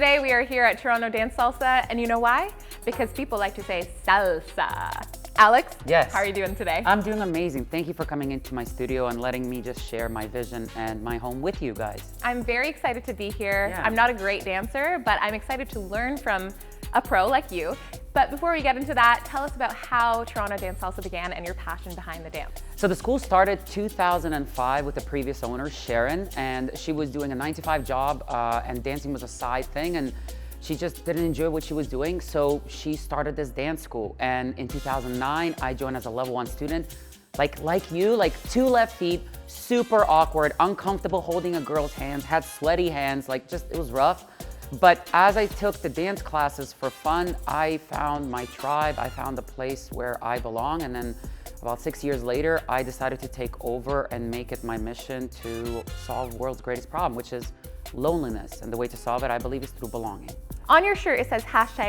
Today we are here at Toronto Dance Salsa, and you know why? Because people like to say salsa. Alex, yes. How are you doing today? I'm doing amazing. Thank you for coming into my studio and letting me just share my vision and my home with you guys. I'm very excited to be here. Yeah. I'm not a great dancer, but I'm excited to learn from a pro like you. But before we get into that, tell us about how Toronto Dance Salsa began and your passion behind the dance. So the school started 2005 with the previous owner, Sharon, and she was doing a 9-to-5 job and dancing was a side thing, and she just didn't enjoy what she was doing, so she started this dance school. And in 2009, I joined as a level 1 student. Like you, like 2 left feet, super awkward, uncomfortable holding a girl's hands, had sweaty hands, it was rough. But as I took the dance classes for fun, I found my tribe, I found the place where I belong, and then about 6 years later, I decided to take over and make it my mission to solve the world's greatest problem, which is loneliness. And the way to solve it, I believe, is through belonging. On your shirt, it says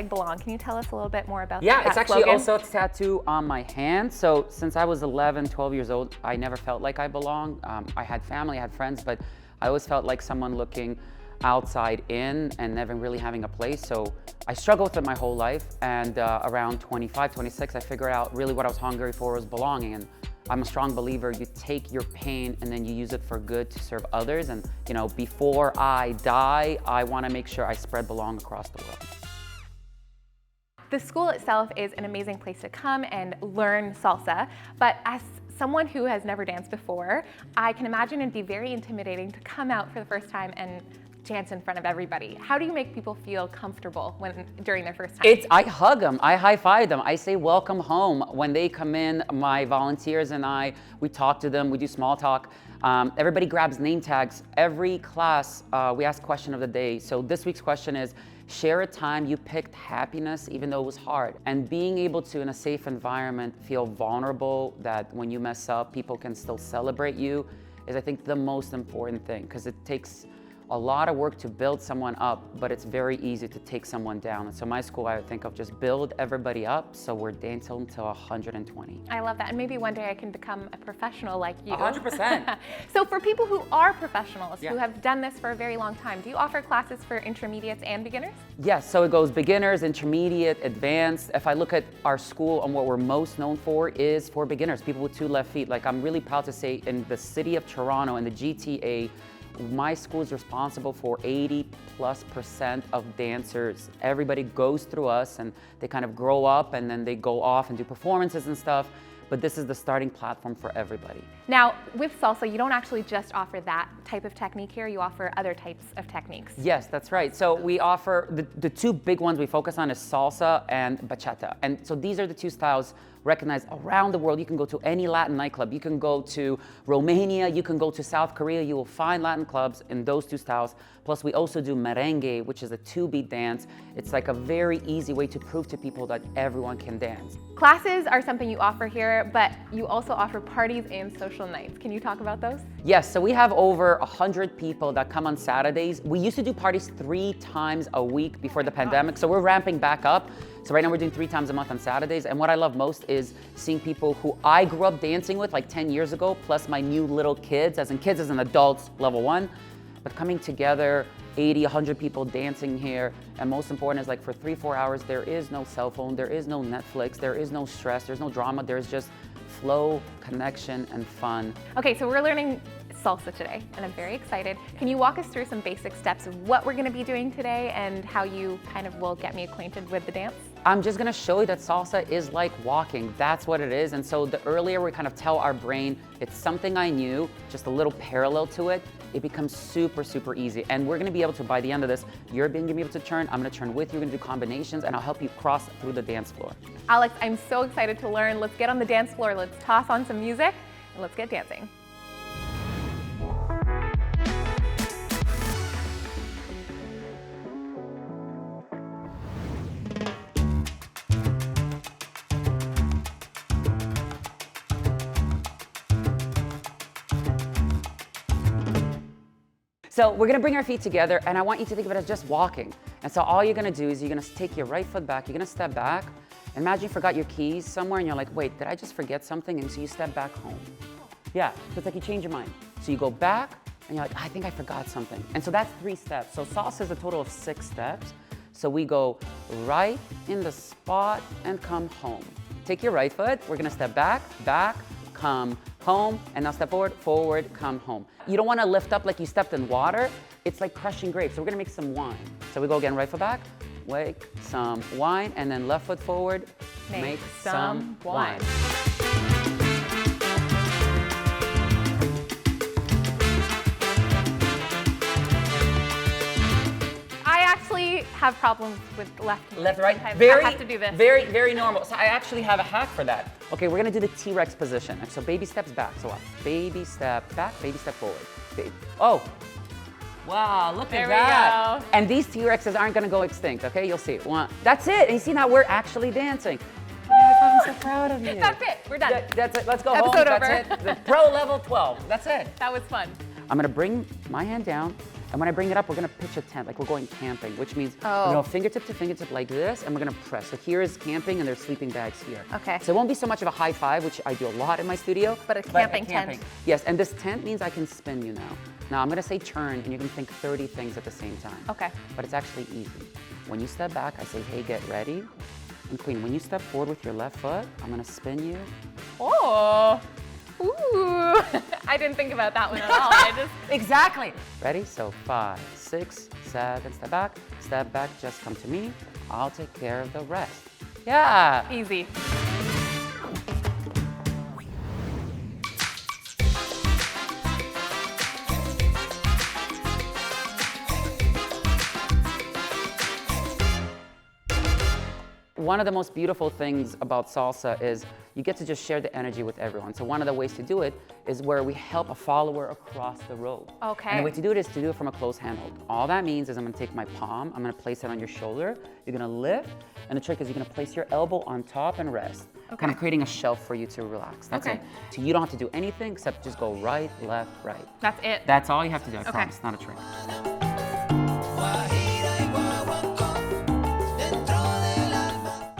#belong. Can you tell us a little bit more about that? Yeah, it's actually slogan? also a tattoo on my hand. So since I was 11, 12 years old, I never felt like I belonged. I had family, I had friends, but I always felt like someone looking outside in and never really having a place. So I struggled with it my whole life. And around 25, 26, I figured out really what I was hungry for was belonging. And I'm a strong believer, you take your pain and then you use it for good to serve others. And you know, before I die, I want to make sure I spread belong across the world. The school itself is an amazing place to come and learn salsa, but as someone who has never danced before, I can imagine it'd be very intimidating to come out for the first time and dance in front of everybody. How do you make people feel comfortable during their first time? I hug them, I high five them, I say welcome home. When they come in, my volunteers and we talk to them, we do small talk. Everybody grabs name tags. Every class, we ask question of the day. So this week's question is, share a time you picked happiness even though it was hard. And being able to, in a safe environment, feel vulnerable, that when you mess up, people can still celebrate you, is I think the most important thing, because it takes a lot of work to build someone up, but it's very easy to take someone down. And so my school, I would think of just build everybody up, so we're dancing until 120. I love that, and maybe one day I can become a professional like you. 100%. So for people who are professionals, Yeah. who have done this for a very long time, do you offer classes for intermediates and beginners? Yes, so it goes beginners, intermediate, advanced. If I look at our school and what we're most known for is for beginners, people with 2 left feet. Like, I'm really proud to say in the city of Toronto, in the GTA, my school is responsible for 80+% of dancers. Everybody goes through us and they kind of grow up and then they go off and do performances and stuff. But this is the starting platform for everybody. Now, with salsa, you don't actually just offer that type of technique here, you offer other types of techniques. Yes, that's right. So we offer, the 2 big ones we focus on is salsa and bachata. And so these are the 2 styles recognized around the world. You can go to any Latin nightclub. You can go to Romania, you can go to South Korea. You will find Latin clubs in those 2 styles. Plus we also do merengue, which is a 2-beat dance. It's like a very easy way to prove to people that everyone can dance. Classes are something you offer here, but you also offer parties and social nights. Can you talk about those? Yes, so we have over 100 people that come on Saturdays. We used to do parties 3 times a week before the pandemic, so we're ramping back up. So right now we're doing 3 times a month on Saturdays, and what I love most is seeing people who I grew up dancing with like 10 years ago, plus my new little kids, as in adults, level 1, but coming together, 80, 100 people dancing here, and most important is, like, for 3-4 hours, there is no cell phone, there is no Netflix, there is no stress, there's no drama, there's just flow, connection, and fun. Okay, so we're learning salsa today, and I'm very excited. Can you walk us through some basic steps of what we're gonna be doing today and how you kind of will get me acquainted with the dance? I'm just gonna show you that salsa is like walking. That's what it is. And so the earlier we kind of tell our brain it's something I knew, just a little parallel to it, it becomes super, super easy. And we're gonna be able to, by the end of this, you're gonna be able to turn, I'm gonna turn with you, we're gonna do combinations, and I'll help you cross through the dance floor. Alex, I'm so excited to learn. Let's get on the dance floor, let's toss on some music, and let's get dancing. So we're gonna bring our feet together, and I want you to think of it as just walking. And so all you're gonna do is you're gonna take your right foot back, you're gonna step back. Imagine you forgot your keys somewhere and you're like, wait, did I just forget something? And so you step back home. Yeah, so it's like you change your mind. So you go back, and you're like, I think I forgot something. And so that's 3 steps. So salsa is a total of 6 steps. So we go right in the spot and come home. Take your right foot, we're gonna step back, back, come home, and now step forward, forward, come home. You don't wanna lift up like you stepped in water. It's like crushing grapes. So we're gonna make some wine. So we go again, right foot back, make some wine, and then left foot forward, make some wine. Have problems with left, right. I Very, have to do this. very, very normal. So I actually have a hack for that. Okay, we're gonna do the T-Rex position. So baby steps back. So watch. Baby step back, baby step forward. Oh, wow! Look at that. Go. And these T-Rexes aren't gonna go extinct. Okay, you'll see. That's it. And you see now we're actually dancing. I'm so proud of you. That's it. We're done. That's it. Let's go Episode home. over. That's it. The pro level 12. That's it. That was fun. I'm gonna bring my hand down, and when I bring it up, we're gonna pitch a tent, like we're going camping, which means we're going fingertip to fingertip like this, and we're gonna press. So here is camping, and there's sleeping bags here. Okay. So it won't be so much of a high five, which I do a lot in my studio. But a camping tent. Yes, and this tent means I can spin you now. Now I'm gonna say turn, and you can think 30 things at the same time. Okay. But it's actually easy. When you step back, I say, hey, get ready. And Queen, when you step forward with your left foot, I'm gonna spin you. Oh. Ooh, I didn't think about that one at all. Exactly. Ready? So 5, 6, 7, step back, just come to me. I'll take care of the rest. Yeah. Easy. One of the most beautiful things about salsa is you get to just share the energy with everyone. So one of the ways to do it is where we help a follower across the road. Okay. And the way to do it is to do it from a close handhold. All that means is I'm gonna take my palm, I'm gonna place it on your shoulder, you're gonna lift, and the trick is you're gonna place your elbow on top and rest. Okay. Kind of creating a shelf for you to relax. That's it. So you don't have to do anything except just go right, left, right. That's it. That's all you have to do, I promise, not a trick.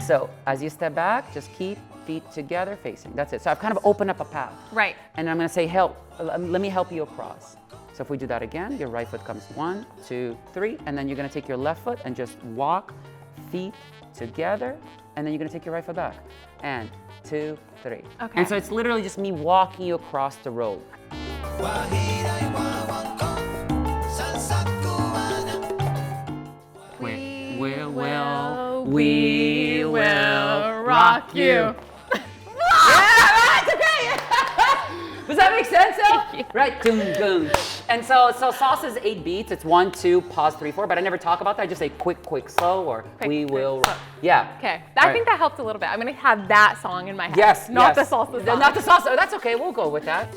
So as you step back, just keep feet together facing. That's it. So I've kind of opened up a path. Right. And I'm gonna say, let me help you across. So if we do that again, your right foot comes 1, 2, 3, and then you're gonna take your left foot and just walk feet together, and then you're gonna take your right foot back. And 2, 3. Okay. And so it's literally just me walking you across the road. We will rock you. Yeah, that's okay. Does that make sense though? Yeah. Right, doom, doom. And so salsa is 8 beats. It's 1, 2, pause, 3, 4. But I never talk about that. I just say quick, quick, slow, or quick, we will. Slow. Yeah. Okay. I think that helps a little bit. I'm gonna have that song in my head. Yes. Not the salsa song. Not the salsa. That's okay. We'll go with that.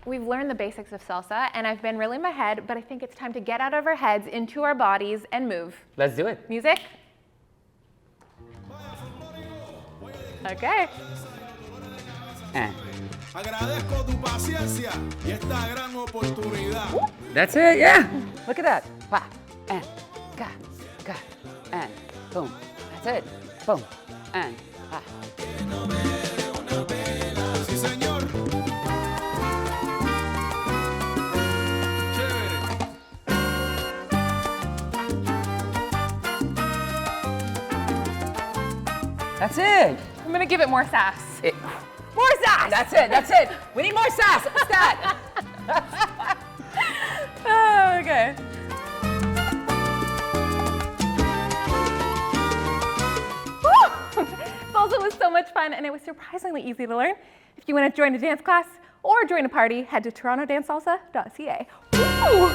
We've learned the basics of salsa, and I've been really in my head, but I think it's time to get out of our heads, into our bodies, and move. Let's do it. Music? Okay. Agradezco tu paciencia y esta gran oportunidad. That's it, yeah. Look at that. Pa, and, ga, ga, and, boom. That's it. Boom, and, pa. Sí, señor. That's it. I'm gonna give it more sass. More sass. That's it. That's it. We need more sass. What's that? Oh, okay. Salsa was so much fun, and it was surprisingly easy to learn. If you want to join a dance class or join a party, head to torontodancesalsa.ca. Woo!